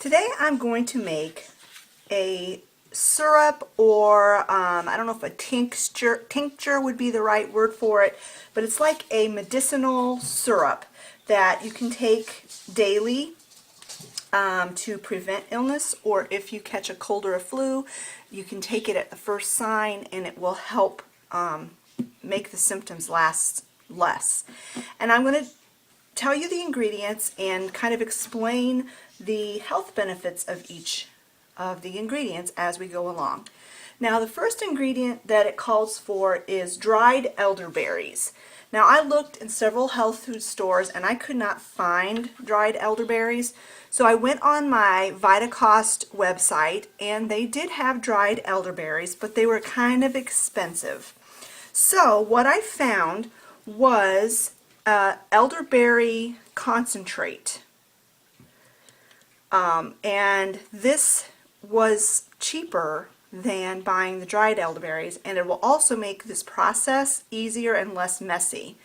Today I'm going to make a syrup, or I don't know if a tincture would be the right word for it, but it's like a medicinal syrup that you can take daily to prevent illness, or if you catch a cold or a flu, you can take it at the first sign and it will help make the symptoms last less. And I'm going to tell you the ingredients and kind of explain the health benefits of each of the ingredients as we go along. Now, the first ingredient that it calls for is dried elderberries. Now, I looked in several health food stores and I could not find dried elderberries, so I went on my Vitacost website and they did have dried elderberries, but they were kind of expensive. So what I found was elderberry concentrate, and this was cheaper than buying the dried elderberries, and it will also make this process easier and less messy.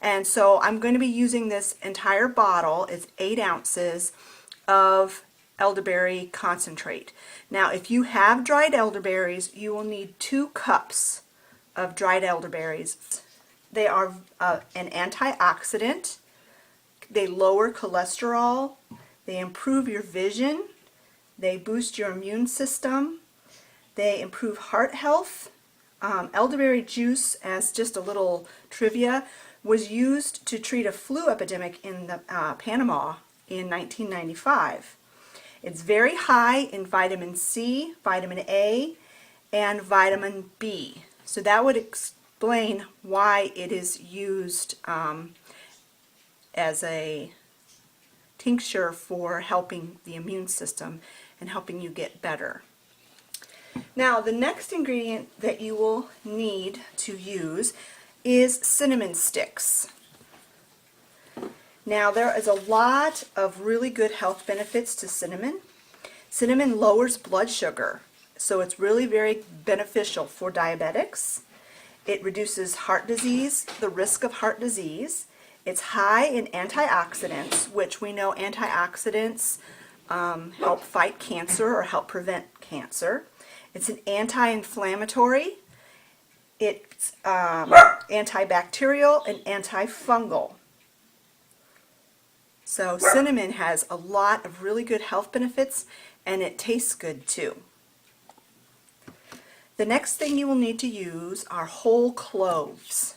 And so I'm going to be using this entire bottle. It's 8 ounces of elderberry concentrate. Now, if you have dried elderberries, you will need 2 cups of dried elderberries. They are an antioxidant. They lower cholesterol. They improve your vision. They boost your immune system. They improve heart health. Elderberry juice, as just a little trivia, was used to treat a flu epidemic in Panama in 1995. It's very high in vitamin C, vitamin A, and vitamin B. So that would explain why it is used as a tincture for helping the immune system and helping you get better. Now, the next ingredient that you will need to use is cinnamon sticks. Now, there is a lot of really good health benefits to cinnamon. Cinnamon lowers blood sugar, so it's really very beneficial for diabetics. It reduces heart disease, the risk of heart disease. It's high in antioxidants, which we know antioxidants help fight cancer or help prevent cancer. It's an anti-inflammatory. It's antibacterial and antifungal. So cinnamon has a lot of really good health benefits, and it tastes good too. The next thing you will need to use are whole cloves.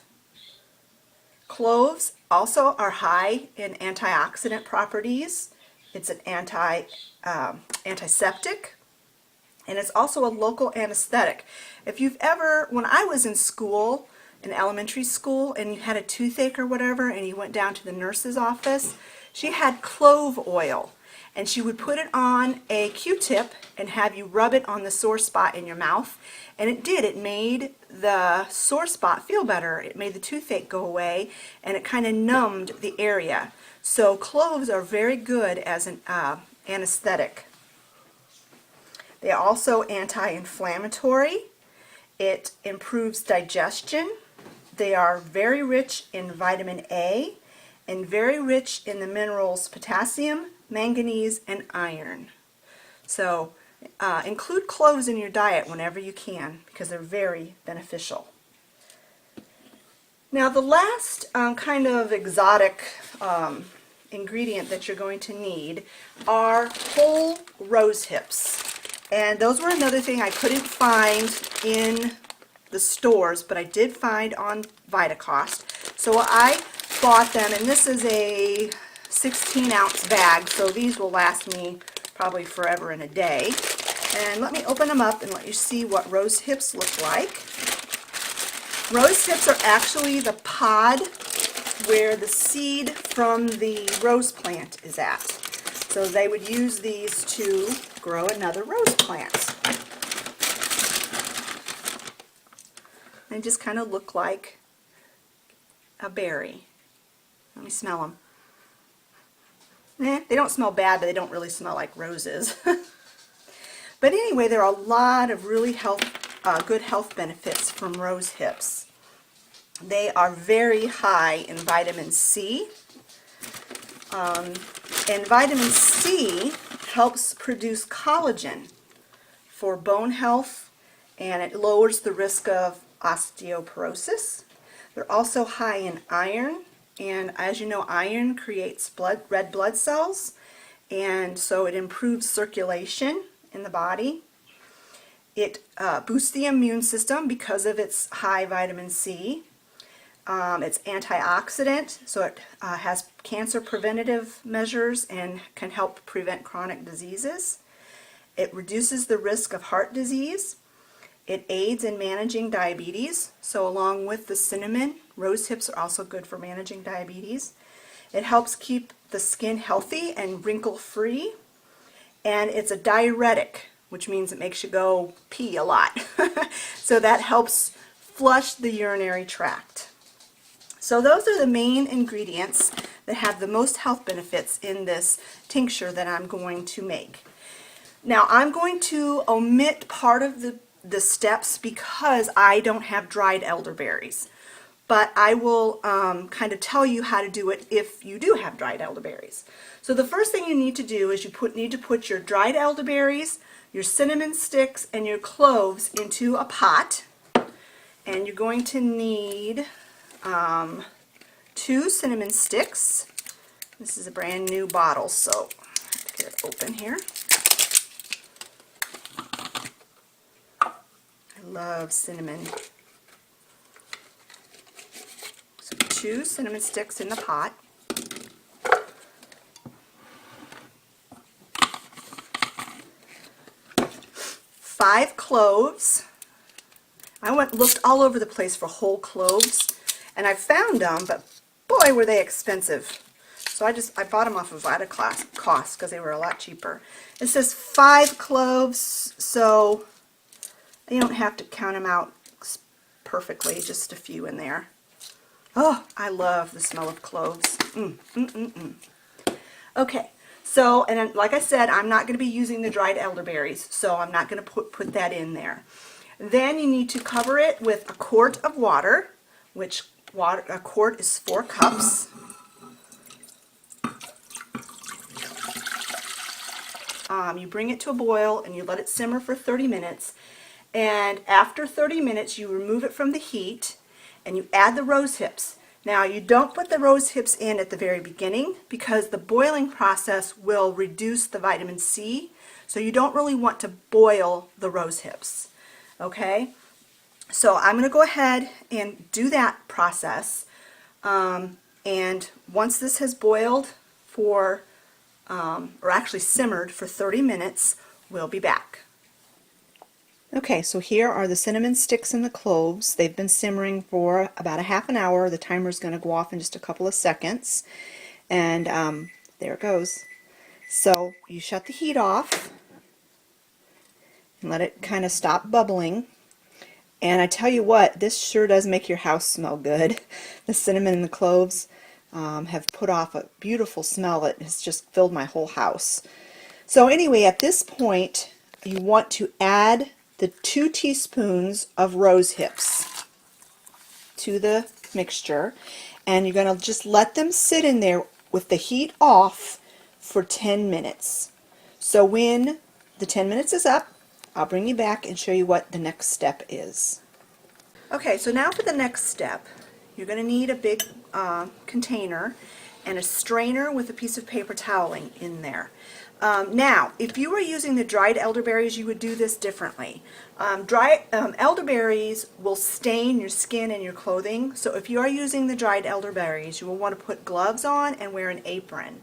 Cloves also are high in antioxidant properties. It's an antiseptic, and it's also a local anesthetic. If you've ever, when I was in school, in elementary school, and you had a toothache or whatever, and you went down to the nurse's office, she had clove oil, and she would put it on a Q-tip and have you rub it on the sore spot in your mouth, and it did. It made the sore spot feel better. It made the toothache go away, and it kind of numbed the area. So cloves are very good as an anesthetic. They are also anti-inflammatory. It improves digestion. They are very rich in vitamin A and very rich in the minerals potassium, manganese, and iron. So include cloves in your diet whenever you can, because they're very beneficial. Now, the last kind of exotic ingredient that you're going to need are whole rose hips. And those were another thing I couldn't find in the stores, but I did find on Vitacost. So I bought them, and this is a 16-ounce bag, so these will last me probably forever and a day. And let me open them up and let you see what rose hips look like. Rose hips are actually the pod where the seed from the rose plant is at. So they would use these to grow another rose plant. They just kind of look like a berry. Let me smell them. They don't smell bad, but they don't really smell like roses. But anyway, there are a lot of really good health benefits from rose hips. They are very high in vitamin C. And vitamin C helps produce collagen for bone health, and it lowers the risk of osteoporosis. They're also high in iron, and as you know, iron creates red blood cells, and so it improves circulation in the body. It boosts the immune system because of its high vitamin C. It's antioxidant, so it has cancer preventative measures and can help prevent chronic diseases. It reduces the risk of heart disease. It aids in managing diabetes, so along with the cinnamon, rose hips are also good for managing diabetes. It helps keep the skin healthy and wrinkle-free, and it's a diuretic, which means it makes you go pee a lot. So that helps flush the urinary tract. So those are the main ingredients that have the most health benefits in this tincture that I'm going to make. Now I'm going to omit part of the steps because I don't have dried elderberries. But I will kind of tell you how to do it if you do have dried elderberries. So the first thing you need to do is you need to put your dried elderberries, your cinnamon sticks, and your cloves into a pot. And you're going to need 2 cinnamon sticks. This is a brand new bottle, so I have to get it open here. I love cinnamon. So 2 cinnamon sticks in the pot. 5 cloves. I looked all over the place for whole cloves, and I found them, but boy were they expensive. So I bought them off of Vitacost because they were a lot cheaper. It says 5 cloves, so you don't have to count them out perfectly, just a few in there. Oh, I love the smell of cloves. Okay, so, and then, like I said, I'm not going to be using the dried elderberries, so I'm not going to put that in there. Then you need to cover it with a quart of water, which a quart is 4 cups. You bring it to a boil and you let it simmer for 30 minutes. And after 30 minutes, you remove it from the heat and you add the rose hips. Now, you don't put the rose hips in at the very beginning because the boiling process will reduce the vitamin C. So you don't really want to boil the rose hips. Okay? So I'm going to go ahead and do that process. And once this has boiled for, or actually simmered for 30 minutes, we'll be back. Okay, so here are the cinnamon sticks and the cloves. They've been simmering for about a half an hour. The timer's going to go off in just a couple of seconds. And there it goes. So you shut the heat off and let it kind of stop bubbling. And I tell you what, this sure does make your house smell good. The cinnamon and the cloves have put off a beautiful smell that has just filled my whole house. So anyway, at this point, you want to add the 2 teaspoons of rose hips to the mixture, and you're going to just let them sit in there with the heat off for 10 minutes. So when the 10 minutes is up, I'll bring you back and show you what the next step is. Okay, so now for the next step, you're going to need a big container and a strainer with a piece of paper toweling in there. Now, if you were using the dried elderberries, you would do this differently. Elderberries will stain your skin and your clothing, so if you are using the dried elderberries, you will want to put gloves on and wear an apron.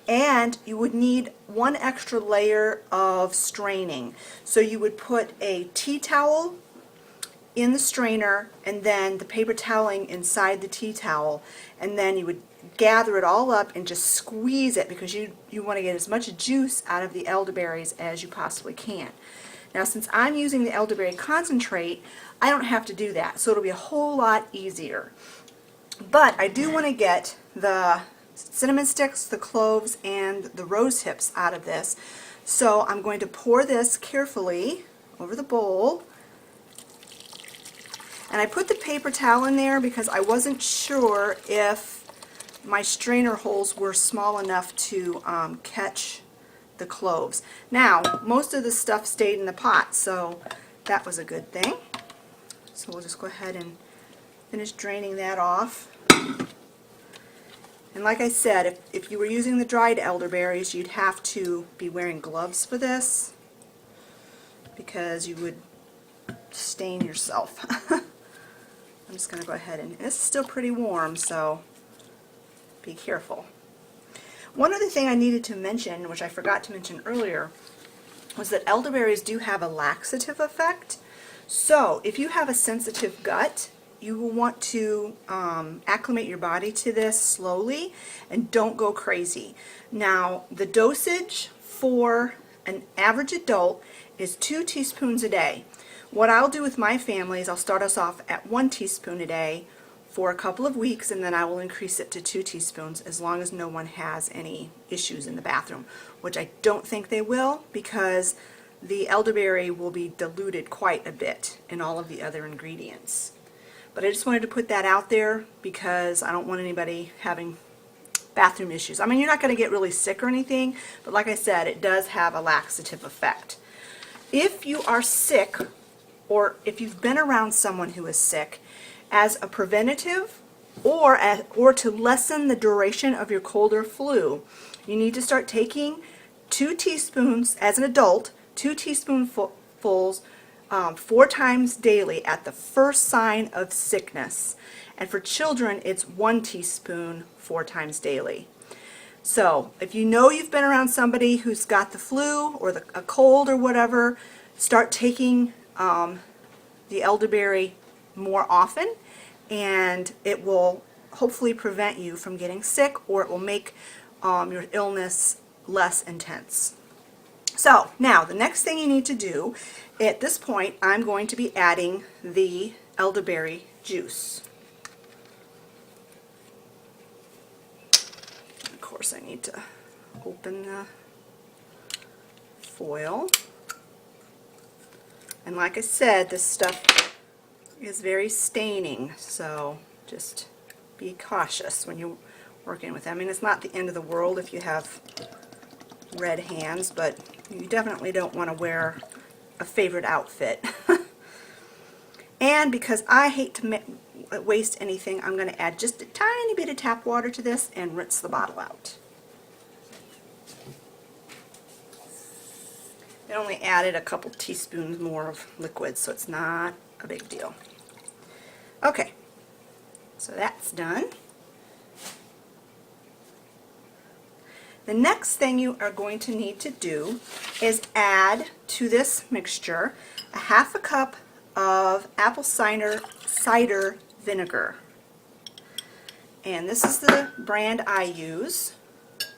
And you would need 1 extra layer of straining. So you would put a tea towel in the strainer and then the paper toweling inside the tea towel, and then you would gather it all up and just squeeze it because you want to get as much juice out of the elderberries as you possibly can. Now, since I'm using the elderberry concentrate, I don't have to do that, so it'll be a whole lot easier. But I do want to get the cinnamon sticks, the cloves, and the rose hips out of this. So I'm going to pour this carefully over the bowl. And I put the paper towel in there because I wasn't sure if my strainer holes were small enough to catch the cloves. Now, most of the stuff stayed in the pot, so that was a good thing. So we'll just go ahead and finish draining that off. And like I said, if you were using the dried elderberries, you'd have to be wearing gloves for this because you would stain yourself. I'm just going to go ahead and it's still pretty warm, so be careful. One other thing I needed to mention, which I forgot to mention earlier, was that elderberries do have a laxative effect. So if you have a sensitive gut, you will want to acclimate your body to this slowly and don't go crazy. Now, the dosage for an average adult is 2 teaspoons a day. What I'll do with my family is I'll start us off at 1 teaspoon a day for a couple of weeks, and then I will increase it to 2 teaspoons as long as no one has any issues in the bathroom, which I don't think they will, because the elderberry will be diluted quite a bit in all of the other ingredients. But I just wanted to put that out there because I don't want anybody having bathroom issues. I mean, you're not going to get really sick or anything, but like I said, it does have a laxative effect. If you are sick, or if you've been around someone who is sick, as a preventative or to lessen the duration of your cold or flu, you need to start taking 2 teaspoons as an adult, 2 teaspoonfuls 4 times daily at the first sign of sickness. And for children, it's 1 teaspoon 4 times daily. So if you know you've been around somebody who's got the flu or a cold or whatever, start taking the elderberry more often, and it will hopefully prevent you from getting sick, or it will make your illness less intense. So now the next thing you need to do, at this point I'm going to be adding the elderberry juice. Of course I need to open the foil. And like I said, this stuff is very staining, so just be cautious when you're working with it. I mean, it's not the end of the world if you have red hands, but you definitely don't want to wear a favorite outfit. And because I hate to waste anything, I'm going to add just a tiny bit of tap water to this and rinse the bottle out. I only added a couple teaspoons more of liquid, so it's not a big deal. Okay, so that's done. The next thing you are going to need to do is add to this mixture a 1/2 cup of apple cider vinegar. And this is the brand I use,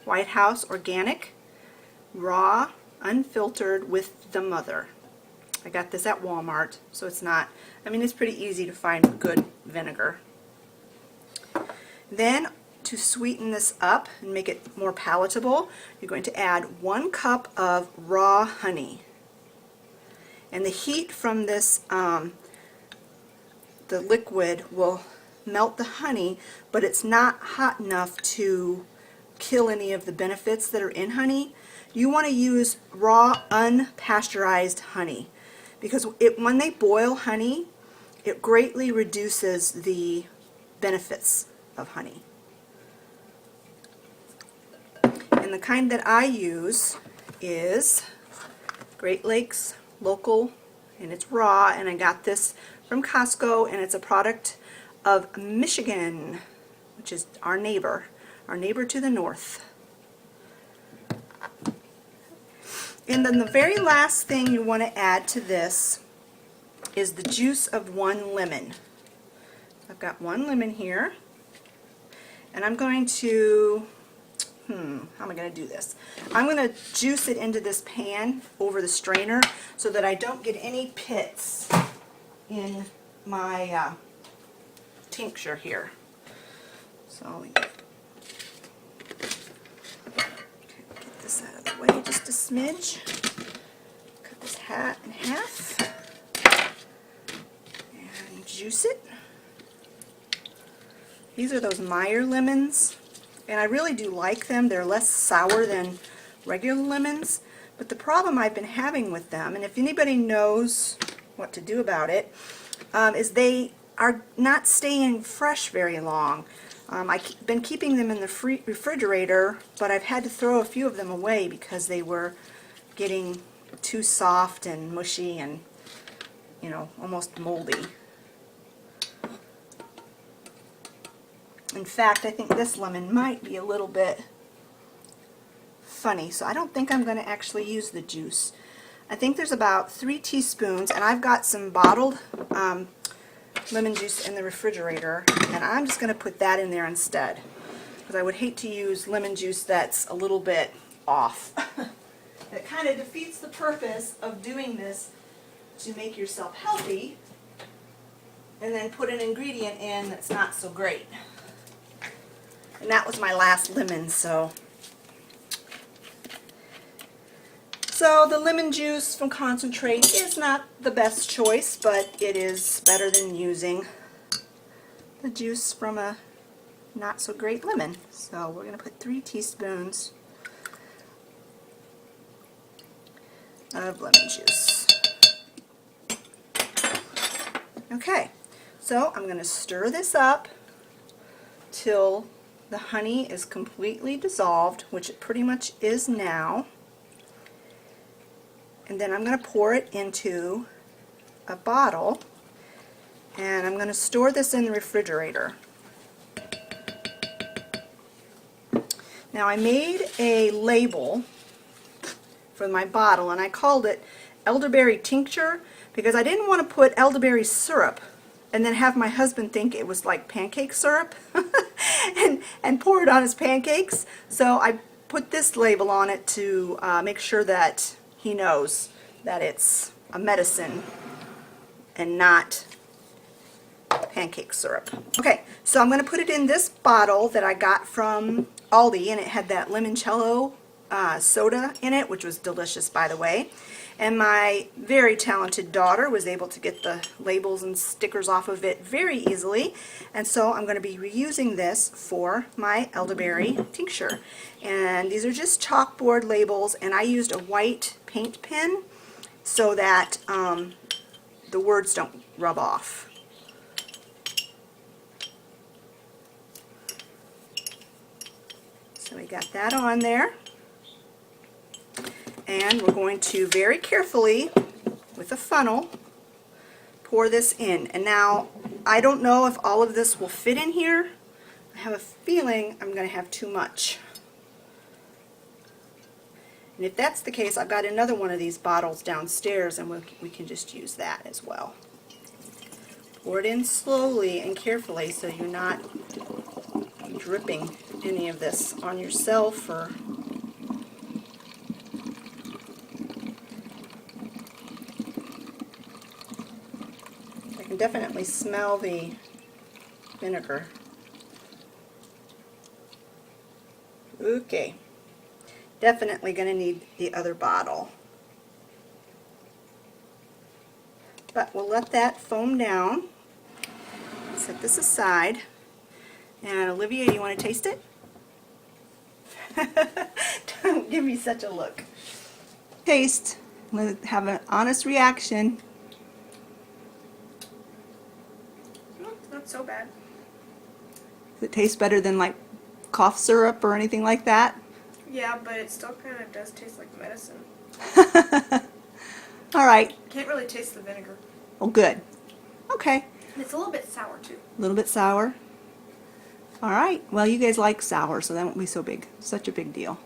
White House Organic, raw, unfiltered with the mother. I got this at Walmart, so it's not, I mean, it's pretty easy to find good vinegar. Then, to sweeten this up and make it more palatable, you're going to add 1 cup of raw honey. And the heat from this, the liquid will melt the honey, but it's not hot enough to kill any of the benefits that are in honey. You want to use raw, unpasteurized honey, because when they boil honey, it greatly reduces the benefits of honey. And the kind that I use is Great Lakes Local, and it's raw, and I got this from Costco, and it's a product of Michigan, which is our neighbor to the north. And then the very last thing you want to add to this is the juice of 1 lemon. I've got 1 lemon here, and I'm going to, how am I going to do this? I'm going to juice it into this pan over the strainer so that I don't get any pits in my tincture here. So get this out of the way just a smidge. Cut this hat in half and juice it. These are those Meyer lemons, and I really do like them. They're less sour than regular lemons, but the problem I've been having with them, and if anybody knows what to do about it, is they are not staying fresh very long. I've been keeping them in the refrigerator, but I've had to throw a few of them away because they were getting too soft and mushy and, you know, almost moldy. In fact, I think this lemon might be a little bit funny, so I don't think I'm going to actually use the juice. I think there's about 3 teaspoons, and I've got some bottled lemon juice in the refrigerator, and I'm just going to put that in there instead, because I would hate to use lemon juice that's a little bit off. It kind of defeats the purpose of doing this to make yourself healthy, and then put an ingredient in that's not so great. And that was my last lemon, so the lemon juice from concentrate is not the best choice, but it is better than using the juice from a not so great lemon. So we're going to put 3 teaspoons of lemon juice. Okay, so I'm going to stir this up till the honey is completely dissolved, which it pretty much is now. And then I'm going to pour it into a bottle, and I'm going to store this in the refrigerator. Now I made a label for my bottle, and I called it Elderberry Tincture because I didn't want to put elderberry syrup and then have my husband think it was like pancake syrup and pour it on his pancakes. So I put this label on it to make sure that he knows that it's a medicine and not pancake syrup. Okay, so I'm going to put it in this bottle that I got from Aldi, and it had that limoncello soda in it, which was delicious, by the way. And my very talented daughter was able to get the labels and stickers off of it very easily, and so I'm going to be reusing this for my elderberry tincture. And these are just chalkboard labels, and I used a white paint pen so that the words don't rub off. So we got that on there. And we're going to very carefully, with a funnel, pour this in. And now, I don't know if all of this will fit in here. I have a feeling I'm going to have too much. And if that's the case, I've got another one of these bottles downstairs, and we can just use that as well. Pour it in slowly and carefully so you're not dripping any of this on yourself or definitely smell the vinegar. Okay, definitely going to need the other bottle. But we'll let that foam down. Set this aside. And Olivia, you want to taste it? Don't give me such a look. Taste. Let's have an honest reaction. So bad. Does it taste better than like cough syrup or anything like that? Yeah, but it still kind of does taste like medicine. All right. Can't really taste the vinegar. Oh, good. Okay. And it's a little bit sour too. A little bit sour. All right. Well, you guys like sour, so that won't be so big. Such a big deal.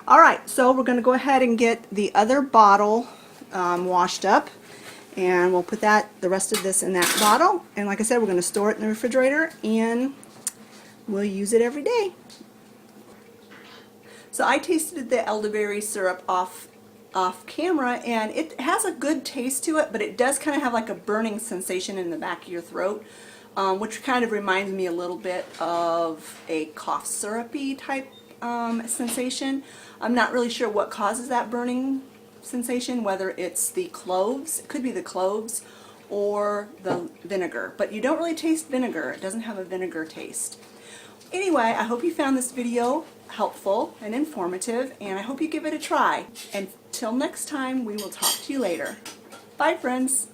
All right. So we're going to go ahead and get the other bottle washed up. And we'll put the rest of this in that bottle. And like I said, we're going to store it in the refrigerator and we'll use it every day. So I tasted the elderberry syrup off camera, and it has a good taste to it, but it does kind of have like a burning sensation in the back of your throat, which kind of reminds me a little bit of a cough syrupy type sensation. I'm not really sure what causes that burning sensation, whether it's the cloves, it could be the cloves, or the vinegar, but you don't really taste vinegar. It doesn't have a vinegar taste. Anyway, I hope you found this video helpful and informative, and I hope you give it a try. Until next time, we will talk to you later. Bye, friends.